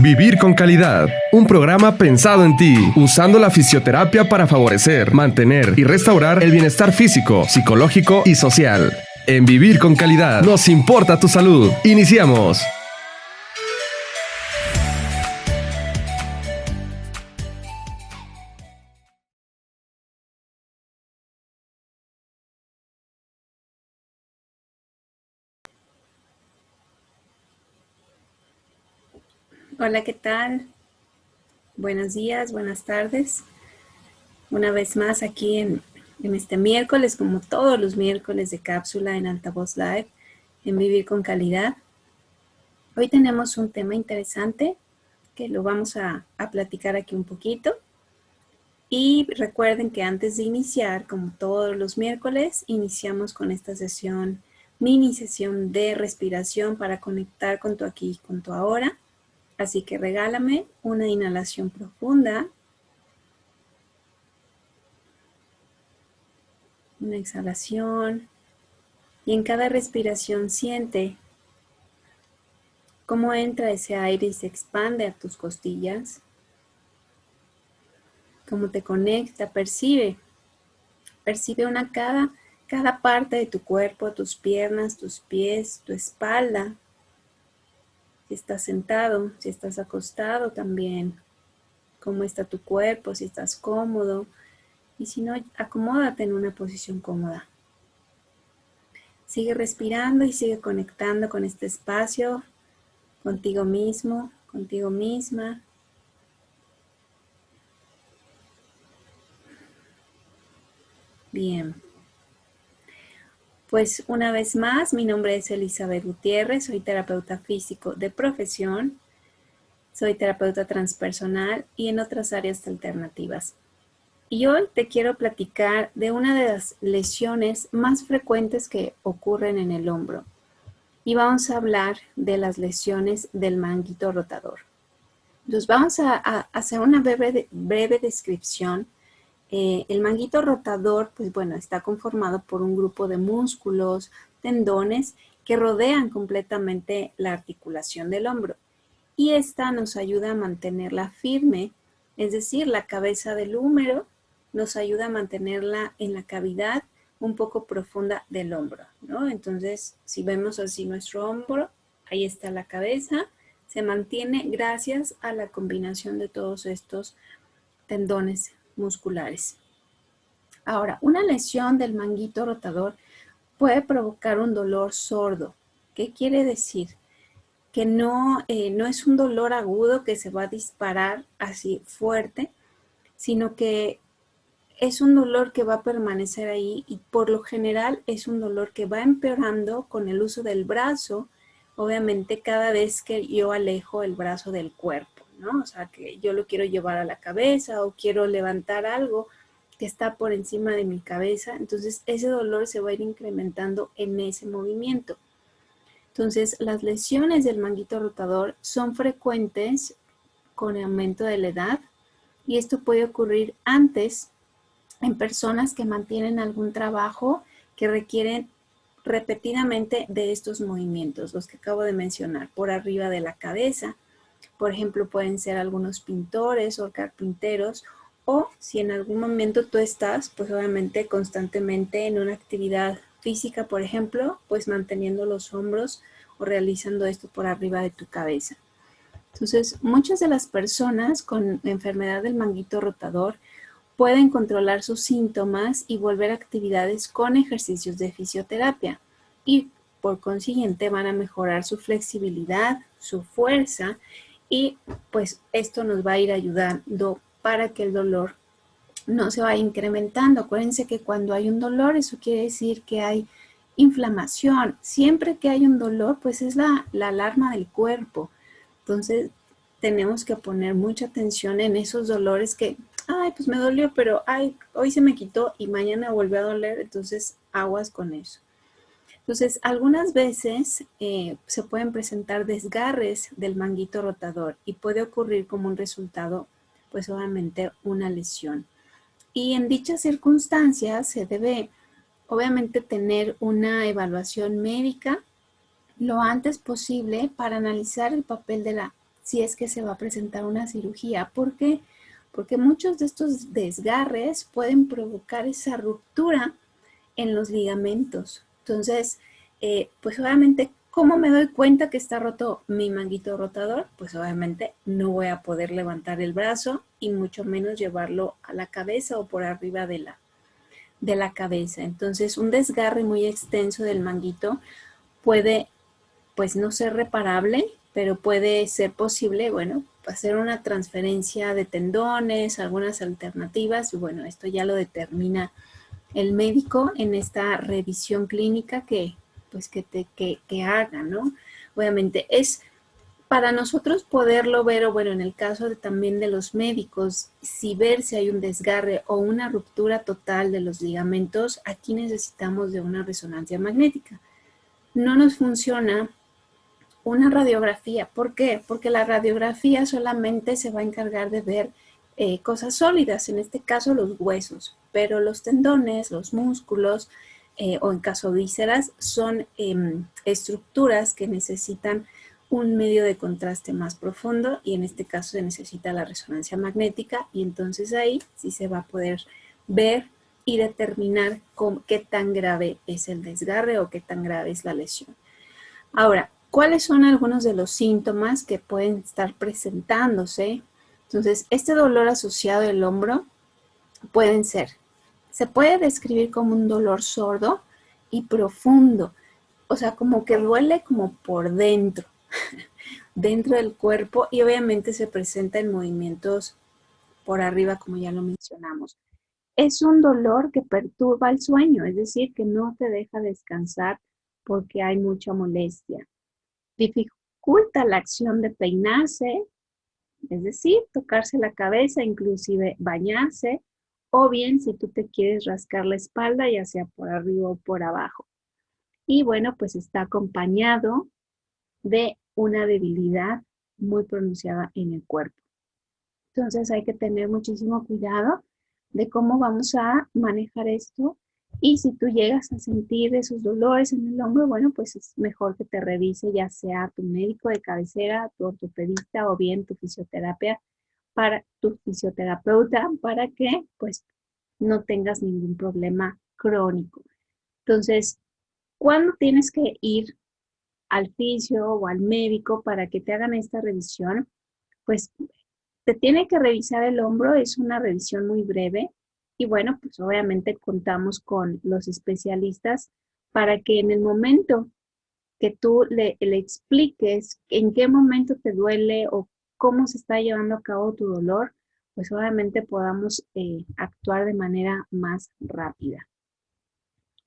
Vivir con calidad, un programa pensado en ti, usando la fisioterapia para favorecer, mantener y restaurar el bienestar físico, psicológico y social. En Vivir con Calidad nos importa tu salud. Iniciamos. Hola, ¿qué tal? Buenos días, buenas tardes. Una vez más aquí en este miércoles, como todos los miércoles de cápsula en Altavoz Live, en Vivir con Calidad. Hoy tenemos un tema interesante que lo vamos a platicar aquí un poquito. Y recuerden que antes de iniciar, como todos los miércoles, iniciamos con esta sesión, mini sesión de respiración para conectar con tu aquí y con tu ahora. Así que regálame una inhalación profunda, una exhalación, y en cada respiración siente cómo entra ese aire y se expande a tus costillas, cómo te conecta, percibe cada parte de tu cuerpo, tus piernas, tus pies, tu espalda. Si estás sentado, si estás acostado también, cómo está tu cuerpo, si estás cómodo, y si no, acomódate en una posición cómoda. Sigue respirando y sigue conectando con este espacio, contigo mismo, contigo misma. Bien. Pues una vez más, mi nombre es Elizabeth Gutiérrez, soy terapeuta físico de profesión, soy terapeuta transpersonal y en otras áreas alternativas. Y hoy te quiero platicar de una de las lesiones más frecuentes que ocurren en el hombro. Y vamos a hablar de las lesiones del manguito rotador. Entonces vamos a hacer una breve descripción. El manguito rotador, pues bueno, está conformado por un grupo de músculos, tendones, que rodean completamente la articulación del hombro. Y esta nos ayuda a mantenerla firme, es decir, la cabeza del húmero nos ayuda a mantenerla en la cavidad un poco profunda del hombro, ¿no? Entonces, si vemos así nuestro hombro, ahí está la cabeza, se mantiene gracias a la combinación de todos estos tendones musculares. Ahora, una lesión del manguito rotador puede provocar un dolor sordo. ¿Qué quiere decir? Que no es un dolor agudo que se va a disparar así fuerte, sino que es un dolor que va a permanecer ahí y por lo general es un dolor que va empeorando con el uso del brazo, obviamente cada vez que yo alejo el brazo del cuerpo, ¿no? O sea, que yo lo quiero llevar a la cabeza o quiero levantar algo que está por encima de mi cabeza, entonces ese dolor se va a ir incrementando en ese movimiento. Entonces, las lesiones del manguito rotador son frecuentes con el aumento de la edad y esto puede ocurrir antes en personas que mantienen algún trabajo que requieren repetidamente de estos movimientos, los que acabo de mencionar, por arriba de la cabeza. Por ejemplo, pueden ser algunos pintores o carpinteros, o si en algún momento tú estás, pues obviamente constantemente en una actividad física, por ejemplo, pues manteniendo los hombros o realizando esto por arriba de tu cabeza. Entonces, muchas de las personas con enfermedad del manguito rotador pueden controlar sus síntomas y volver a actividades con ejercicios de fisioterapia y por consiguiente van a mejorar su flexibilidad, su fuerza y pues esto nos va a ir ayudando para que el dolor no se vaya incrementando. Acuérdense que cuando hay un dolor eso quiere decir que hay inflamación. Siempre que hay un dolor pues es la alarma del cuerpo. Entonces tenemos que poner mucha atención en esos dolores que, ay, pues me dolió, pero ay, hoy se me quitó y mañana volvió a doler, entonces aguas con eso. Entonces, algunas veces se pueden presentar desgarres del manguito rotador y puede ocurrir como un resultado, pues obviamente una lesión. Y en dichas circunstancias se debe, obviamente, tener una evaluación médica lo antes posible para analizar el papel de la si es que se va a presentar una cirugía. ¿Por qué? Porque muchos de estos desgarres pueden provocar esa ruptura en los ligamentos. Entonces, pues obviamente, ¿cómo me doy cuenta que está roto mi manguito rotador? Pues obviamente no voy a poder levantar el brazo y mucho menos llevarlo a la cabeza o por arriba de la cabeza. Entonces, un desgarre muy extenso del manguito puede, pues, no ser reparable, pero puede ser posible, bueno, hacer una transferencia de tendones, algunas alternativas, y bueno, esto ya lo determina el médico en esta revisión clínica pues que haga, ¿no? Obviamente es para nosotros poderlo ver, o bueno, en el caso también de los médicos, si ver si hay un desgarre o una ruptura total de los ligamentos, aquí necesitamos de una resonancia magnética. No nos funciona una radiografía. ¿Por qué? Porque la radiografía solamente se va a encargar de ver cosas sólidas, en este caso los huesos, pero los tendones, los músculos o en caso vísceras son estructuras que necesitan un medio de contraste más profundo y en este caso se necesita la resonancia magnética y entonces ahí sí se va a poder ver y determinar qué tan grave es el desgarre o qué tan grave es la lesión. Ahora, ¿cuáles son algunos de los síntomas que pueden estar presentándose? Entonces, este dolor asociado al hombro se puede describir como un dolor sordo y profundo, o sea, como que duele como por dentro, dentro del cuerpo y obviamente se presenta en movimientos por arriba, como ya lo mencionamos. Es un dolor que perturba el sueño, es decir, que no te deja descansar porque hay mucha molestia. Dificulta la acción de peinarse, es decir, tocarse la cabeza, inclusive bañarse, o bien si tú te quieres rascar la espalda, ya sea por arriba o por abajo. Y bueno, pues está acompañado de una debilidad muy pronunciada en el cuerpo. Entonces hay que tener muchísimo cuidado de cómo vamos a manejar esto. Y si tú llegas a sentir esos dolores en el hombro, bueno, pues es mejor que te revise ya sea tu médico de cabecera, tu ortopedista o bien tu fisioterapeuta para que pues no tengas ningún problema crónico. Entonces, ¿cuándo tienes que ir al fisio o al médico para que te hagan esta revisión? Pues te tiene que revisar el hombro, es una revisión muy breve y bueno, pues obviamente contamos con los especialistas para que en el momento que tú le expliques en qué momento te duele o cómo se está llevando a cabo tu dolor, pues obviamente podamos actuar de manera más rápida.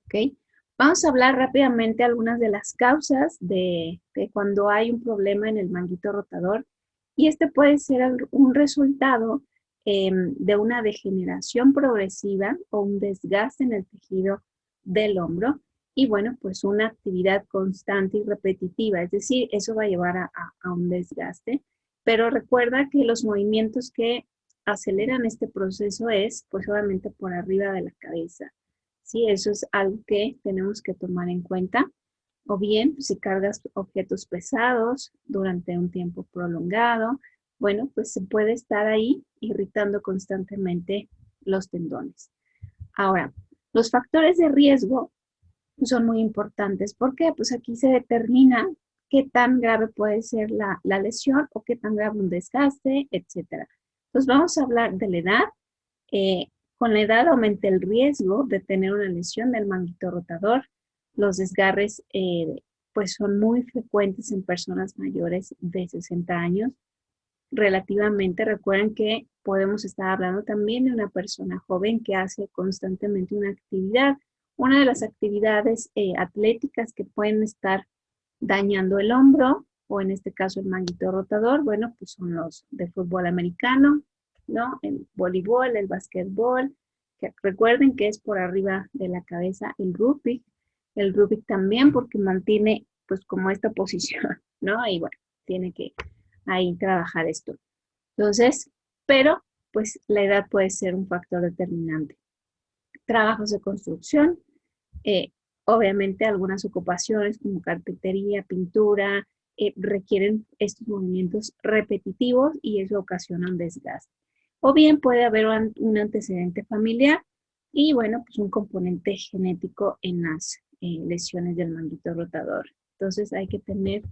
¿Ok? Vamos a hablar rápidamente algunas de las causas de cuando hay un problema en el manguito rotador y este puede ser un resultado de una degeneración progresiva o un desgaste en el tejido del hombro y bueno, pues una actividad constante y repetitiva, es decir, eso va a llevar a un desgaste, pero recuerda que los movimientos que aceleran este proceso es pues obviamente por arriba de la cabeza. Sí, eso es algo que tenemos que tomar en cuenta. O bien, si cargas objetos pesados durante un tiempo prolongado, bueno, pues se puede estar ahí irritando constantemente los tendones. Ahora, los factores de riesgo son muy importantes. ¿Por qué? Pues aquí se determina qué tan grave puede ser la lesión o qué tan grave un desgaste, etcétera. Entonces vamos a hablar de la edad. Eh, con la edad aumenta el riesgo de tener una lesión del manguito rotador. Los desgarres pues son muy frecuentes en personas mayores de 60 años. Relativamente, recuerden que podemos estar hablando también de una persona joven que hace constantemente una actividad. Una de las actividades atléticas que pueden estar dañando el hombro, o en este caso el manguito rotador, bueno, pues son los de fútbol americano, ¿no? El voleibol, el básquetbol, que recuerden que es por arriba de la cabeza el rugby también porque mantiene pues como esta posición, ¿no? Y bueno, tiene que ahí trabajar esto. Entonces, pero pues la edad puede ser un factor determinante. Trabajos de construcción, eh, obviamente algunas ocupaciones como carpintería, pintura, requieren estos movimientos repetitivos y eso ocasiona un desgaste. O bien puede haber un antecedente familiar y, bueno, pues un componente genético en las lesiones del manguito rotador. Entonces hay que tener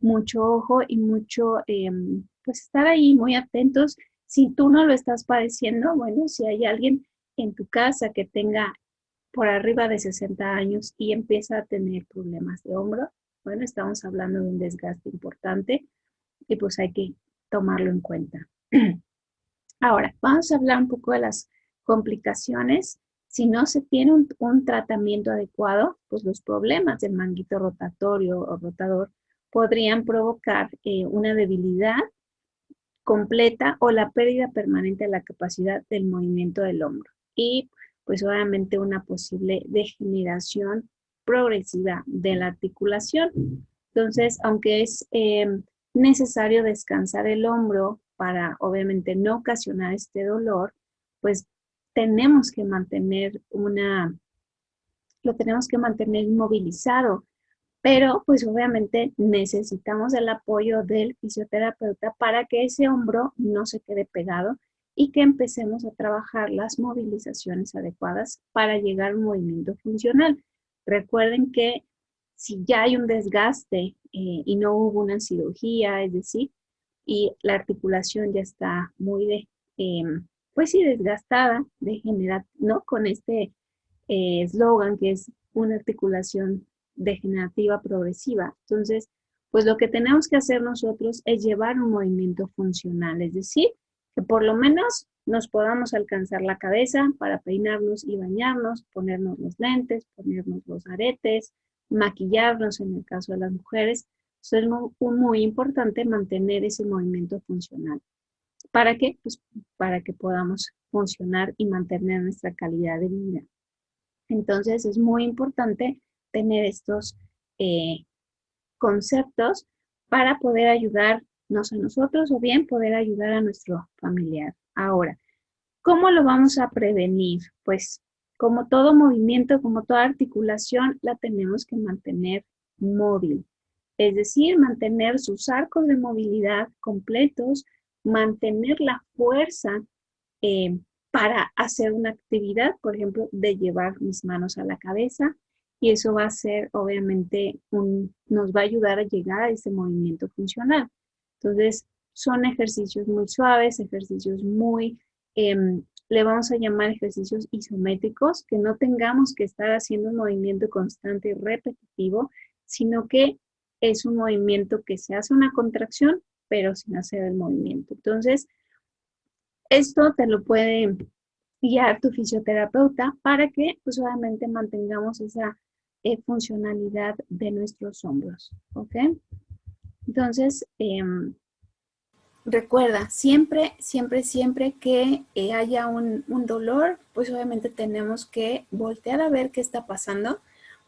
mucho ojo y mucho, pues estar ahí muy atentos. Si tú no lo estás padeciendo, bueno, si hay alguien en tu casa que tenga por arriba de 60 años y empieza a tener problemas de hombro, bueno, estamos hablando de un desgaste importante y pues hay que tomarlo en cuenta. Ahora, vamos a hablar un poco de las complicaciones. Si no se tiene un tratamiento adecuado, pues los problemas del manguito rotatorio o rotador podrían provocar una debilidad completa o la pérdida permanente de la capacidad del movimiento del hombro. Y pues obviamente una posible degeneración progresiva de la articulación. Entonces, aunque es necesario descansar el hombro para obviamente no ocasionar este dolor, pues tenemos que mantener lo tenemos que mantener inmovilizado, pero pues obviamente necesitamos el apoyo del fisioterapeuta para que ese hombro no se quede pegado y que empecemos a trabajar las movilizaciones adecuadas para llegar a un movimiento funcional. Recuerden que si ya hay un desgaste y no hubo una cirugía, es decir, y la articulación ya está muy pues sí, desgastada, ¿no? Con este eslogan que es una articulación degenerativa progresiva. Entonces, pues lo que tenemos que hacer nosotros es llevar un movimiento funcional, es decir, que por lo menos nos podamos alcanzar la cabeza para peinarnos y bañarnos, ponernos los lentes, ponernos los aretes, maquillarnos en el caso de las mujeres. Es muy importante mantener ese movimiento funcional. ¿Para qué? Pues para que podamos funcionar y mantener nuestra calidad de vida. Entonces es muy importante tener estos conceptos para poder ayudarnos a nosotros o bien poder ayudar a nuestro familiar. Ahora, ¿cómo lo vamos a prevenir? Pues como todo movimiento, como toda articulación, la tenemos que mantener móvil. Es decir, mantener sus arcos de movilidad completos, mantener la fuerza para hacer una actividad, por ejemplo, de llevar mis manos a la cabeza, y eso va a ser, obviamente, nos va a ayudar a llegar a ese movimiento funcional. Entonces, son ejercicios muy suaves, ejercicios muy, le vamos a llamar ejercicios isométricos, que no tengamos que estar haciendo un movimiento constante y repetitivo, sino que es un movimiento que se hace una contracción, pero sin hacer el movimiento. Entonces, esto te lo puede guiar tu fisioterapeuta para que, pues, obviamente mantengamos esa funcionalidad de nuestros hombros, ¿ok? Entonces, recuerda, siempre, siempre, siempre que haya un dolor, pues obviamente tenemos que voltear a ver qué está pasando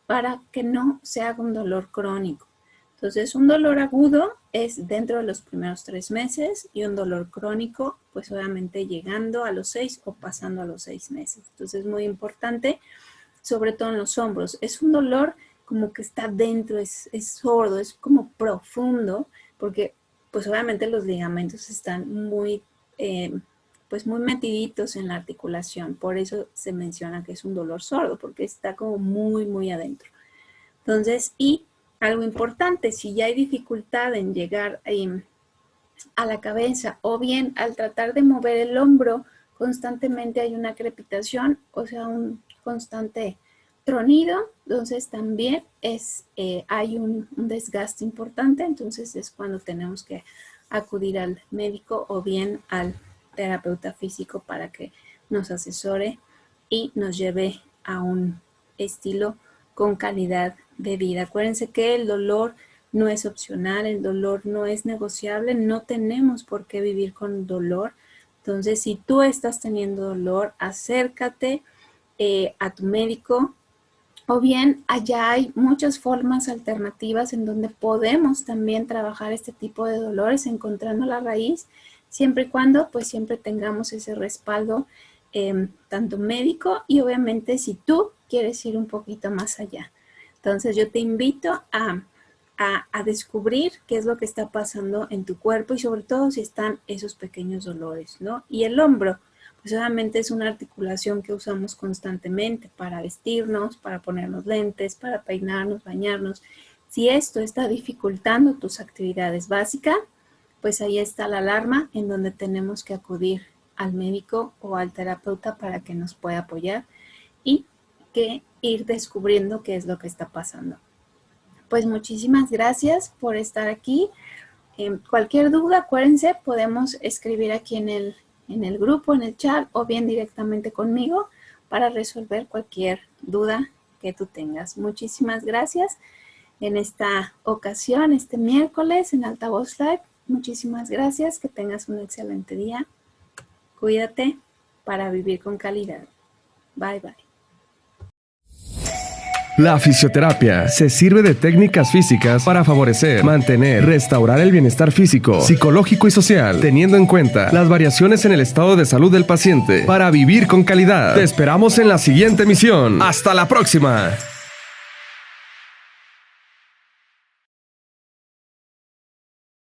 para que no se haga un dolor crónico. Entonces, un dolor agudo es dentro de los primeros 3 meses y un dolor crónico, pues obviamente llegando a los 6 o pasando a los 6 meses. Entonces, es muy importante, sobre todo en los hombros. Es un dolor como que está dentro, es sordo, es como profundo, porque pues obviamente los ligamentos están pues muy metiditos en la articulación. Por eso se menciona que es un dolor sordo, porque está como muy, muy adentro. Entonces, y algo importante, si ya hay dificultad en llegar a la cabeza o bien al tratar de mover el hombro, constantemente hay una crepitación, o sea, un constante tronido, entonces también hay un desgaste importante, entonces es cuando tenemos que acudir al médico o bien al terapeuta físico para que nos asesore y nos lleve a un estilo con calidad de vida. Acuérdense que el dolor no es opcional, el dolor no es negociable, no tenemos por qué vivir con dolor. Entonces, si tú estás teniendo dolor, acércate a tu médico o bien allá hay muchas formas alternativas en donde podemos también trabajar este tipo de dolores encontrando la raíz, siempre y cuando pues siempre tengamos ese respaldo tanto médico y obviamente si tú quieres ir un poquito más allá. Entonces yo te invito a a descubrir qué es lo que está pasando en tu cuerpo y sobre todo si están esos pequeños dolores, ¿no? Y el hombro, pues obviamente es una articulación que usamos constantemente para vestirnos, para ponernos lentes, para peinarnos, bañarnos. Si esto está dificultando tus actividades básicas, pues ahí está la alarma en donde tenemos que acudir al médico o al terapeuta para que nos pueda apoyar y que ir descubriendo qué es lo que está pasando. Pues muchísimas gracias por estar aquí. Cualquier duda, acuérdense, podemos escribir aquí en el grupo, en el chat o bien directamente conmigo para resolver cualquier duda que tú tengas. Muchísimas gracias en esta ocasión, este miércoles en Altavoz Live. Muchísimas gracias, que tengas un excelente día. Cuídate para vivir con calidad. Bye, bye. La fisioterapia se sirve de técnicas físicas para favorecer, mantener, restaurar el bienestar físico, psicológico y social, teniendo en cuenta las variaciones en el estado de salud del paciente para vivir con calidad. Te esperamos en la siguiente emisión. ¡Hasta la próxima!